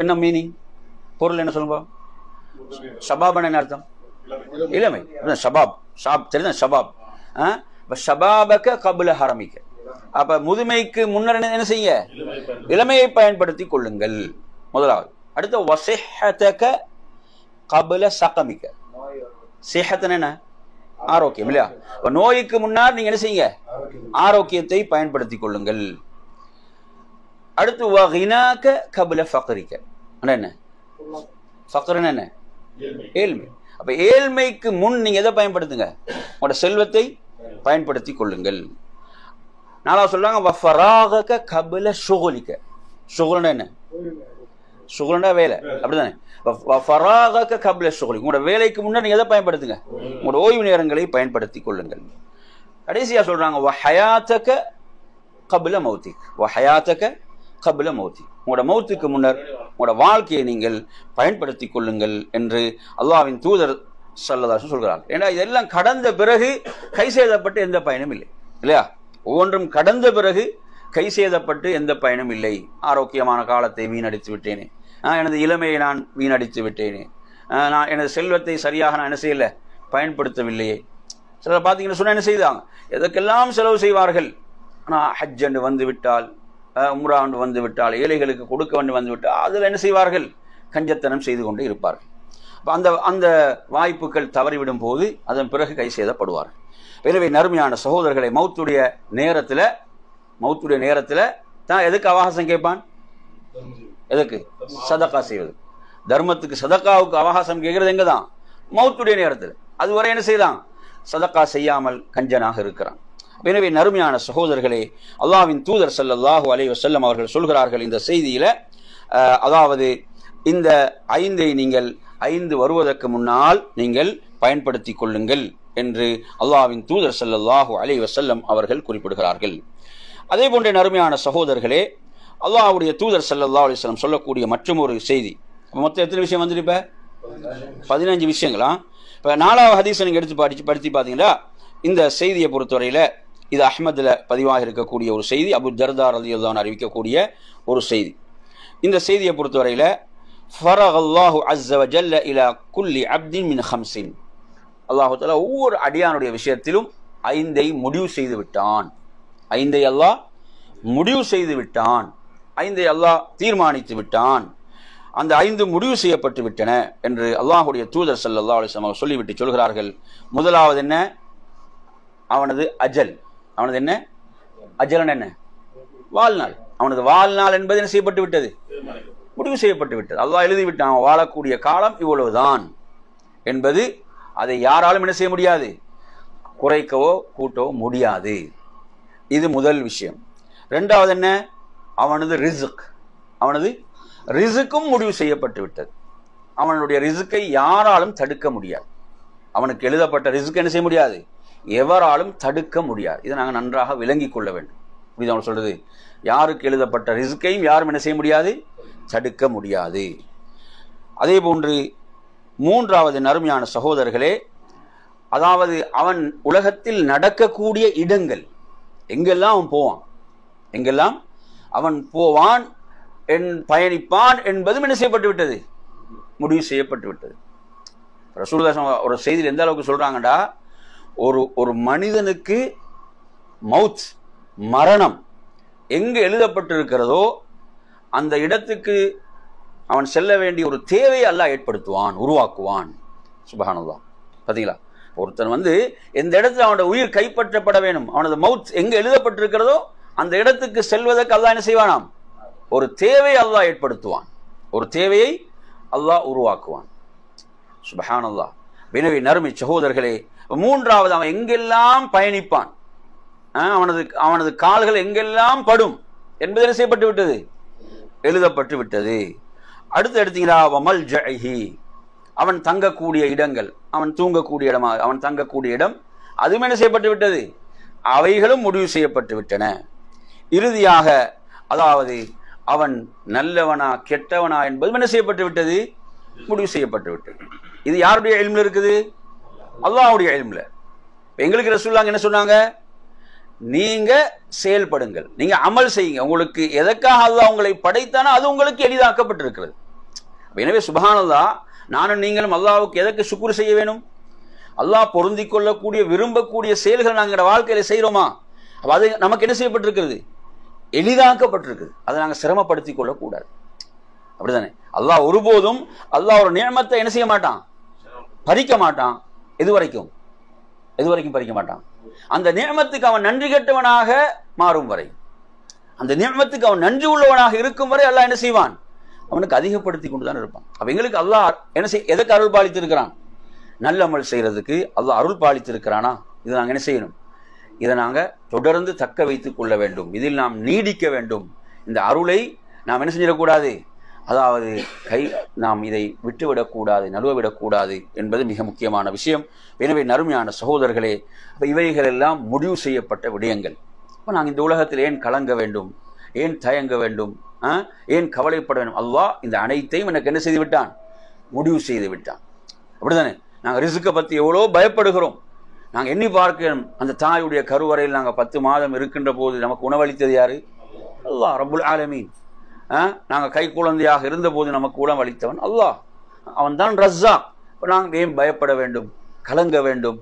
என்ன மீனிங்? பொருள் என்ன சொல்லுங்க? ஷபாபன என்ன அர்த்தம்? இளமை. ஷபாப் தெரியுதா? ஷபாப். ஷபாபக கப்ல ஹரமிக. அப்ப முதுமைக்கு முன்னர் என்ன செய்ய? இளமையை பயன்படுத்திக் கொள்ளுங்கள். முதலாவது. அடுத்து வஸிஹதக கப்ல சகமிக. சிஹத்தன் என்ன? ஆரோக்கியம் இல்லையா? நோய்க்கு முன்னால் நீங்க என்ன செய்யுங்க? ஆரோக்கியத்தை பயன்படுத்திக் கொள்ளுங்கள். அடுத்து வகினாக கப்ல ஃபக்ரிக. என்ன? ஃபக்ரன் என்ன? ஏழ்மை. அப்ப ஏழ்மைக்கு முன் நீங்க எதை பயன்படுத்துங்க? உங்களோட செல்வத்தை பயன்படுத்திக் கொள்ளுங்கள். 4வது சொல்றாங்க வஃபராகக கப்ல ஷுகுலிக. ஷுகுல்னா என்ன? ஷுகுல்னா வேலை, அப்படிதானே? வஃபராகக கப்ல ஷுகுலிக. உங்களோட வேலைக்கு முன்னர் நீங்க எதை பயன்படுத்துங்க? உங்களோட ஓய்வு நேரங்களை பயன்படுத்திக் கொள்ளுங்கள். கடைசியா சொல்றாங்க வஹயாதக கப்ல மௌத்திக். வஹயாதக கப்ல மௌத்திக். உங்களோட மௌத்துக்கு முன்னர் உங்களோட வாழ்க்கையை நீங்கள் பயன்படுத்திக் கொள்ளுங்கள் என்று அல்லாஹ்வின் தூதர் ஸல்லல்லாஹு அலைஹி வஸல்லம் சொல்கிறார். ஏன்னா இதெல்லாம் கடந்த பிறகு கை செய்தப்பட்டு எந்த பயனும் இல்லை இல்லையா? ஒவ்வொன்றும் கடந்த பிறகு கை செய்தப்பட்டு எந்த பயனும் இல்லை. ஆரோக்கியமான காலத்தை வீணடித்து விட்டேனே, எனது இளமையை நான் வீணடித்து விட்டேனே, நான் எனது செல்வத்தை சரியாக நான் என்ன செய்யல, பயன்படுத்தவில்லையே. சிலர் பார்த்தீங்கன்னு சொன்னால் என்ன செய்தாங்க? எதற்கெல்லாம் செலவு செய்வார்கள். ஆனால் ஹஜ் என்று வந்து விட்டால், உம்ரா என்று வந்து விட்டால், ஏழைகளுக்கு கொடுக்க வேண்டும் வந்து விட்டால் அதில் என்ன செய்வார்கள்? கஞ்சத்தனம் செய்து கொண்டு இருப்பார்கள். அந்த அந்த வாய்ப்புகள் தவறிவிடும் போது அதன் பிறகு கை செய்தப்படுவார்கள். எனவே நறுமையான சகோதரர்களை, மௌத்துடைய நேரத்தில் தான் எதுக்கு அவகாசம் கேட்பான்? எதுக்கு? சதக்கா செய்வது. தர்மத்துக்கு சதக்காவுக்கு அவகாசம் கேட்கறது எங்க தான்? மௌத்துடைய நேரத்தில். அதுவரை என்ன செய்தான்? சதக்கா செய்யாமல் கஞ்சனாக இருக்கிறான். எனவே நறுமையான சகோதரர்களே, அல்லாஹ்வின் தூதர் ஸல்லல்லாஹு அலைஹி வஸல்லம் அவர்கள் சொல்கிறார்கள் இந்த செய்தியில, அதாவது இந்த 5ஐ நீங்கள் 5 வருவதற்கு முன்னால் நீங்கள் பயன்படுத்திக் கொள்ளுங்கள் என்று அல்லாஹ்வின் தூதர் ஸல்லல்லாஹு அலைஹி வஸல்லம் அவர்கள் குறிப்பிடுகிறார்கள். அதே போன்ற நறுமையான சகோதரர்களே, அல்லாஹ்வுடைய தூதர் ஸல்லல்லாஹு அலைஹி வஸல்லம் சொல்லக்கூடிய மற்றும் ஒரு செய்தி. மொத்தம் எத்தனை விஷயம் வந்துட்டு? இப்ப 15 விஷயங்களா? இப்ப 4வது ஹதீஸை நீங்க எடுத்து படித்து பார்த்தீங்கன்னா, இந்த செய்தியை பொறுத்தவரையில இது அஹ்மதுல பதிவாக இருக்கக்கூடிய ஒரு செய்தி, அபு தர்தா ரலியல்லாஹு அன்ஹு அறிவிக்கக்கூடிய ஒரு செய்தி. இந்த செய்தியை பொறுத்தவரையில ஃபரகல்லாஹு அஸ்ஸ வ ஜல்ல இலா குல்லி அப்தின் மின் ஹம்ஸின். அல்லாஹ் தஆலா ஒவ்வொரு அடியானுடைய விஷயத்திலும் 5ஐ முடிவு செய்து விட்டான். 5ஐ அல்லாஹ் முடிவு செய்து விட்டான். 5ஐ அல்லாஹ் தீர்மானித்து விட்டான். அந்த 5 முடிவு செய்யப்பட்டு விட்டன என்று அல்லாஹ்வுடைய தூதர் ஸல்லல்லாஹு அலைஹி வஸல்லம் சொல்லிவிட்டு சொல்கிறார்கள். முதலாவது என்ன? அவனது அஜல். அவனது என்ன? அஜலன் என்ன? வாழ்நாள். அவனது வாழ்நாள் என்பது என்ன செய்யப்பட்டு விட்டது? முடிவு செய்யப்பட்டு விட்டது. அல்லாஹ் எழுதிவிட்டான். அவன் வாழக்கூடிய காலம் இவ்வளவுதான் என்பது அதை யாராலும் என்ன செய்ய முடியாது? குறைக்கவோ கூட்டவோ முடியாது. இது முதல் விஷயம். 2வது என்ன? அவனது ரிஸ்க். அவனது ரிஸ்க்கும் முடிவு செய்யப்பட்டு விட்டது. அவனுடைய ரிஸ்கை யாராலும் தடுக்க முடியாது. அவனுக்கு எழுதப்பட்ட ரிஸ்க் என்ன செய்ய முடியாது? எவராலும் தடுக்க முடியாது. இதை நாங்கள் நன்றாக விளங்கி கொள்ள வேண்டும். இது அவன் சொல்றது, யாருக்கு எழுதப்பட்ட ரிஸ்கையும் யாரும் என்ன செய்ய முடியாது? தடுக்க முடியாது. அதே போன்று மூன்றாவது நறுமையான சகோதரர்களே, அதாவது அவன் உலகத்தில் நடக்கக்கூடிய இடங்கள் எங்கெல்லாம் அவன் போவான், எங்கெல்லாம் அவன் போவான், பயணிப்பான் என்பதும் என்ன செய்யப்பட்டு விட்டது, முடிவு செய்யப்பட்டு விட்டது. ரசூலுல்லாஹ் ஒரு செய்தியில் எந்த அளவுக்கு சொல்றாங்கடா, ஒரு மனிதனுக்கு மவுத், மரணம் எங்கு எழுதப்பட்டிருக்கிறதோ அந்த இடத்துக்கு அவன் செல்ல வேண்டிய ஒரு தேவையை அல்லாஹ் ஏற்படுத்துவான், உருவாக்குவான். சுப்ஹானல்லாஹ். பார்த்தீங்களா, ஒருத்தன் எந்த இடத்துல அவனோட உயிர் கைப்பற்றப்பட வேணும், அவனது மவுத் எங்கு எழுதப்பட்டிருக்கிறதோ அந்த இடத்துக்கு செல்வதற்கு அல்லாஹ் என்ன செய்வானாம், ஒரு தேவையை அல்லாஹ் ஏற்படுத்துவான், ஒரு தேவையை அல்லாஹ் உருவாக்குவான். சுப்ஹானல்லாஹ். எனவே நறுமை சகோதரர்களே, மூன்றாவது அவன் எங்கெல்லாம் பயணிப்பான், அவனது கால்கள் எங்கெல்லாம் படும் என்பது என்ன செய்யப்பட்டு விட்டது, எழுதப்பட்டு விட்டது. அடுத்து எடுத்தீங்களா, வமல் ஜஹி, அவன் தங்கக்கூடிய இடங்கள், அவன் தூங்கக்கூடிய இடமா, அவன் தங்கக்கூடிய இடம், அதுவும் என்ன செய்யப்பட்டு விட்டது, அவைகளும் முடிவு செய்யப்பட்டு விட்டன. இறுதியாக அதாவது அவன் நல்லவனா கெட்டவனா என்பதும் என்ன செய்யப்பட்டு விட்டது, முடிவு செய்யப்பட்டு விட்டது. இது யாருடைய இல்முல இருக்குது, அல்லாஹ்வுடைய இல்முல. எங்களுக்கு ரசூலுல்லாஹ் என்ன சொன்னாங்க, நீங்க செயல்படுங்கள், நீங்க அமல் செய்யுங்க, உங்களுக்கு எதற்காக அல்லாஹ் உங்களை படைத்தானோ அது உங்களுக்கு எளிதாக்கப்பட்டிருக்கிறது. எனவே சுப்ஹானல்லாஹ், நானும் நீங்களும் அல்லாஹ்வுக்கு எதற்கு சுக்ர் செய்ய வேணும், அல்லாஹ் பொருந்திக் கொள்ளக்கூடிய விரும்பக்கூடிய செயல்களை நாங்கள் வாழ்க்கையில செய்யறோமா, அது நமக்கு என்ன செய்யப்பட்டிருக்கிறது, எளிதாக்கப்பட்டிருக்குது. அதை நாங்கள் சிரமப்படுத்திக் கொள்ளக்கூடாது. அப்படித்தானே, அல்லாஹ் ஒருபோதும் அல்லாஹ் ஒரு நியமத்தை என்ன செய்ய மாட்டான், பறிக்க மாட்டான். எது வரைக்கும் பறிக்க மாட்டான், அந்த நியமத்துக்கு அவன் நன்றி கெட்டவனாக மாறும் வரை, அந்த நியமத்துக்கு அவன் நன்றி உள்ளவனாக இருக்கும் வரை அல்லாஹ் என்ன செய்வான், அவனுக்கு அதிகப்படுத்தி கொண்டுதான் இருப்பான். அப்ப எங்களுக்கு அல்லாஹ் என்ன எதற்கு அருள் பாலித்திருக்கிறான், நல்ல அமல் செய்யறதுக்கு அல்லாஹ் அருள் பாலித்திருக்கிறானா, இதை நாங்கள் என்ன செய்யணும், இதை நாங்கள் தொடர்ந்து தக்க வைத்துக் கொள்ள வேண்டும், இதில் நாம் நீடிக்க வேண்டும். இந்த அருளை நாம் என்ன செஞ்சிடக்கூடாது, அதாவது நாம் இதை விட்டுவிடக்கூடாது, நழுவவிடக்கூடாது என்பது மிக முக்கியமான விஷயம். எனவே நறுமையான சகோதரர்களே, இவைகள் எல்லாம் முடிவு செய்யப்பட்ட விடயங்கள். இப்போ நாங்கள் இந்த உலகத்தில் ஏன் கலங்க வேண்டும், ஏன் தயங்க வேண்டும், ஏன் கவலைப்பட வேண்டும், அல்லாஹ் இந்த அனைத்தையும் எனக்கு என்ன செய்து விட்டான், முடிவு செய்து விட்டான். அப்படித்தானே, நாங்கள் ரிஸ்கை பற்றி எவ்வளோ பயப்படுகிறோம். நாங்கள் எண்ணி பார்க்கிறோம், அந்த தாயுடைய கருவறையில் நாங்கள் 10 மாதம் இருக்கின்ற போது நமக்கு உணவளித்தது யாரு, அல்லாஹ் ரப்புல் ஆலமீன். நாங்கள் கை குழந்தையாக இருந்த போது நமக்கு உணவளித்தவன் அல்லாஹ், அவன் தான் ரஸ்ஸாக். நாங்கள் ஏன் பயப்பட வேண்டும், கலங்க வேண்டும்.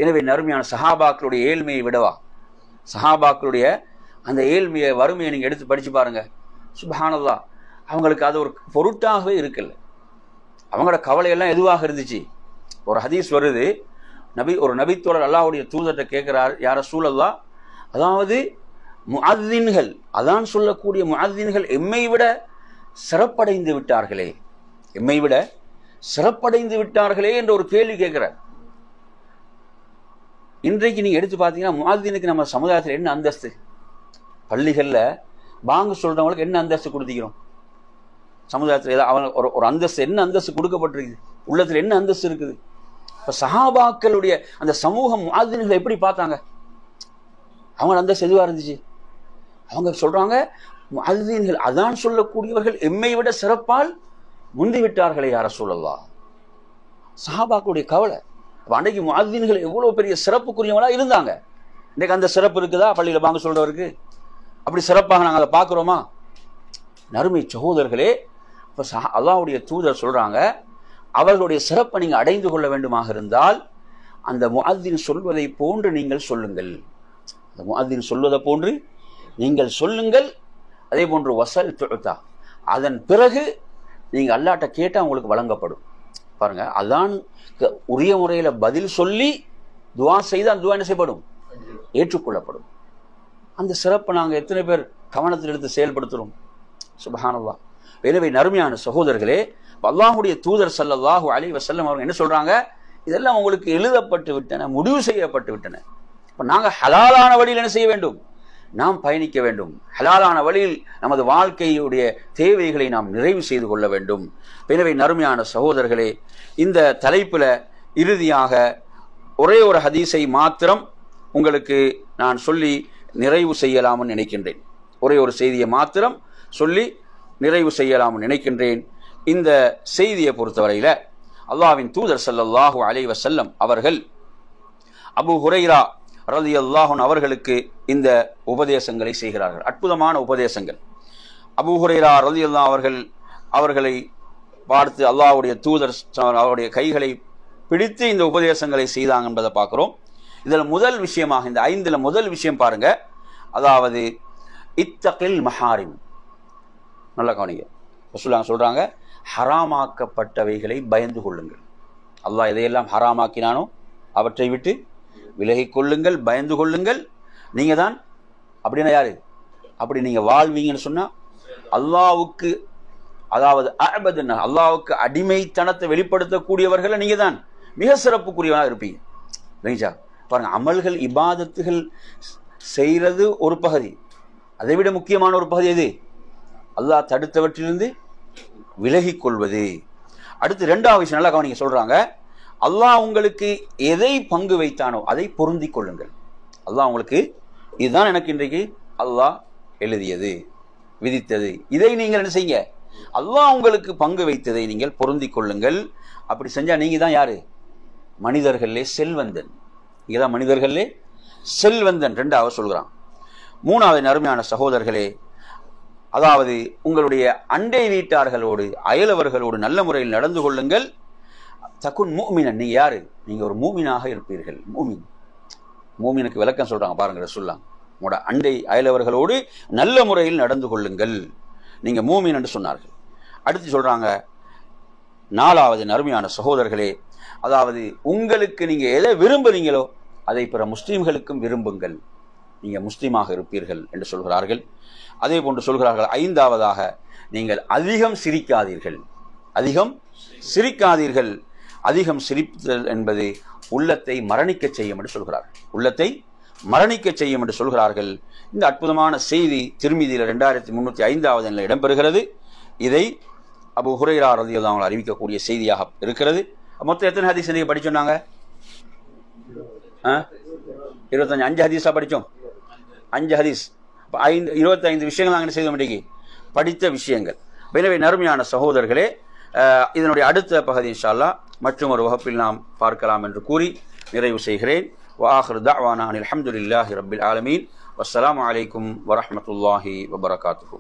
எனவே நறுமையான சஹாபாக்களுடைய ஏழ்மையை விடவா, சஹாபாக்களுடைய அந்த ஏழ்மையை, வறுமையை நீங்கள் எடுத்து படித்து பாருங்க. சுப்ஹானல்லாஹ், அவங்களுக்கு அது ஒரு பொருட்டாகவே இருக்கல. அவங்களோட கவலையெல்லாம் எதுவாக இருந்துச்சு. ஒரு ஹதீஸ் வருது, ஒரு நபித்தோழர் அல்லாஹ்வுடைய தூதர்கிட்ட கேட்கிறார், யார ரசூலல்லாஹ், அதாவது முஅத்தின்கள், அதான் சொல்லக்கூடிய முஅத்தின்கள் எம்மை விட சிறப்படைந்து விட்டார்களே, எம்மை விட சிறப்படைந்து விட்டார்களே என்ற ஒரு கேள்வி கேட்கிறார். இன்றைக்கு நீங்க எடுத்து பார்த்தீங்கன்னா முஅத்தினுக்கு நம்ம சமுதாயத்தில் என்ன அந்தஸ்து, பள்ளிகள்ல பாங்கு சொல்றவங்களுக்கு என்ன அந்தஸ்து கொடுத்திக்கிறோம், சமுதாயத்தில் ஏதாவது ஒரு அந்தஸ்து, என்ன அந்தஸ்து கொடுக்கப்பட்டிருக்கு, உள்ளத்தில் என்ன அந்தஸ்து இருக்குது. இப்ப சஹாபாக்களுடைய அந்த சமூகம் முஅத்தின்களை எப்படி பார்த்தாங்க, அவங்க அந்தஸ்து எதுவா இருந்துச்சு. அவங்க சொல்றாங்க, முஅத்தின்கள், அதான் சொல்லக்கூடியவர்கள் எம்மை விட சிறப்பால் முந்தி விட்டார்களே யா ரசூலல்லாஹ். சஹாபாக்களுடைய கவலை. அன்றைக்கு முஅத்தின்கள் எவ்வளவு பெரிய சிறப்புக்குரியவங்களா இருந்தாங்க. இன்றைக்கு அந்த சிறப்பு இருக்குதா பள்ளியில பாங்க சொல்றவருக்கு? அப்படி சிறப்பாக நாங்கள் அதை பார்க்கிறோமா? நறுமை சகோதரர்களே, இப்ப அல்லாஹ்வுடைய தூதர் சொல்றாங்க, அவர்களுடைய சிறப்பை நீங்க அடைந்து கொள்ள வேண்டுமாக இருந்தால் அந்த முஅத்தின் சொல்வதை போன்று நீங்கள் சொல்லுங்கள். அந்த முஅத்தின் சொல்வதை போன்று நீங்கள் சொல்லுங்கள். அதே போன்று வசல் துஅதா, அதன் பிறகு நீங்க அல்லாஹ்ட்ட கேட்டால் உங்களுக்கு வழங்கப்படும். பாருங்க, அதான் உரிய முறையில் பதில் சொல்லி துஆ செய்து அந்த துஆ என்ன செய்யப்படும், ஏற்றுக்கொள்ளப்படும். அந்த சிறப்பை நாங்கள் எத்தனை பேர் கவனத்தில் எடுத்து செயல்படுத்துகிறோம். சுப்ஹானல்லாஹ். எனவே நறுமையான சகோதரர்களே, அல்லாஹ்வுடைய தூதர் ஸல்லல்லாஹு அலைஹி வஸல்லம் அவங்க என்ன சொல்றாங்க, இதெல்லாம் உங்களுக்கு எழுதப்பட்டு விட்டன, முடிவு செய்யப்பட்டு விட்டன. இப்போ நாங்கள் ஹலாலான வழியில் என்ன செய்ய வேண்டும், நாம் பயணிக்க வேண்டும். ஹலாலான வழியில் நமது வாழ்க்கையுடைய தேவைகளை நாம் நிறைவு செய்து கொள்ள வேண்டும். எனவே நறுமையான சகோதரர்களே, இந்த தலைப்பில் இறுதியாக ஒரே ஒரு ஹதீஸை மாத்திரம் உங்களுக்கு நான் சொல்லி நிறைவு செய்யலாம்னு நினைக்கின்றேன். ஒரே ஒரு செய்தியை மாத்திரம் சொல்லி நிறைவு செய்யலாம்னு நினைக்கின்றேன். இந்த செய்தியை பொறுத்தவரையில் அல்லாஹ்வின் தூதர் ஸல்லல்லாஹு அலைஹி வஸல்லம் அவர்கள் அபூ ஹுரைரா ரலியல்லாஹு அன்ஹு அவர்களுக்கு இந்த உபதேசங்களை செய்கிறார்கள். அற்புதமான உபதேசங்கள். அபூ ஹுரைரா ரலியல்லாஹு அவர்களை பார்த்து அல்லாஹ்வுடைய தூதர் அவருடைய கைகளை பிடித்து இந்த உபதேசங்களை செய்தாங்க என்பதை பார்க்கிறோம். இதில் முதல் விஷயமாக இந்த 5ல் முதல் விஷயம் பாருங்க, அதாவது இத்தகில் மஹாரிம். நல்ல கவனிங்க. ரசூலுல்லாஹ் சொல்றாங்க, ஹராமாக்கப்பட்டவைகளை பயந்து கொள்ளுங்கள். அல்லாஹ் எதையெல்லாம் ஹராமாக்கினானோ அவற்றை விட்டு விலகிக் கொள்ளுங்கள், பயந்து கொள்ளுங்கள். நீங்க தான் அப்படின்னா யாரு? அப்படி நீங்க வாழ்வீங்கன்னு சொன்னா அல்லாஹ்வுக்கு, அதாவது அஅபதுன்னா அல்லாஹ்வுக்கு அடிமைத்தனத்தை வெளிப்படுத்தக்கூடியவர்கள் நீங்க தான் மிக சிறப்புக்குரியவனாக இருப்பீங்க. ரைட்டா? பாருங்க, அமல்கள் இபாதத்துகள் செய்யறது ஒரு பகுதி, அதை விட முக்கியமான ஒரு பகுதி எது? அல்லாஹ் தடுத்தவற்றிலிருந்து விலகிக் கொள்வது. அடுத்து 2வது விஷயம் நல்லா கவனிங்க. சொல்றாங்க, அல்லாஹ் உங்களுக்கு எதை பங்கு வைத்தானோ அதை பொருந்தி கொள்ளுங்கள். அல்லாஹ் உங்களுக்கு இதுதான் எனக்கு இன்றைக்கு அல்லாஹ் எழுதியது, விதித்தது, இதை நீங்கள் என்ன செய்யுங்க, அல்லாஹ் உங்களுக்கு பங்கு வைத்ததை நீங்கள் பொருந்தி கொள்ளுங்கள். அப்படி செஞ்சா நீங்க தான் யாரு? மனிதர்களே செல்வந்தன். நீங்க தான் மனிதர்களே செல்வந்தன். 2வது சொல்கிறான். 3வது அருமையான சகோதரர்களே, அதாவது உங்களுடைய அண்டை வீட்டார்களோடு அயலவர்களோடு நல்ல முறையில் நடந்து கொள்ளுங்கள். தகுன் முஃமினன். நீங்க யாரு? நீங்க ஒரு மூமினாக இருப்பீர்கள். மூமினுக்கு விளக்கம் சொல்றாங்க பாருங்க ரசூலுல்லாஹ். உங்களோட அண்டை அயலவர்களோடு நல்ல முறையில் நடந்து கொள்ளுங்கள், நீங்க மூமின் என்று சொன்னார்கள். அடுத்து சொல்றாங்க, 4வது அருமையான சகோதரர்களே, அதாவது உங்களுக்கு நீங்க எதை விரும்புறீங்களோ அதை பிற முஸ்லீம்களுக்கும் விரும்புங்கள், நீங்க முஸ்லீமாக இருப்பீர்கள் என்று சொல்கிறார்கள். அதே போன்று சொல்கிறார்கள், 5வதாக நீங்கள் அதிகம் சிரிக்காதீர்கள். அதிகம் சிரித்தல் என்பது உள்ளத்தை மரணிக்க செய்யும் என்று சொல்கிறார்கள். இந்த அற்புதமான செய்தி திர்மிதியில் 2305 இடம்பெறுகிறது. இதை அபூ ஹுரைரா ரலியல்லாஹு அன்ஹு அறிவிக்கக்கூடிய செய்தியாக இருக்கிறது. மொத்தம் எத்தனை ஹதீஸ் நீங்க படிச்சோன்னாங்க? 25 5 ஹதீஸா படிச்சோம். 5 ஹதீஸ். 25 விஷயங்கள் நாங்கள் என்ன செய்தோம் இன்றைக்கு? படித்த விஷயங்கள். எனவே நறுமையான சகோதரர்களே, இதனுடைய அடுத்த பகுதி இன்ஷா அல்லாஹ் மற்றும் ஒரு வகுப்பில் நாம் பார்க்கலாம் என்று கூறி நிறைவு செய்கிறேன். وآخر دعوانا أن الحمد لله رب العالمين والسلام عليكم ورحمة الله وبركاته.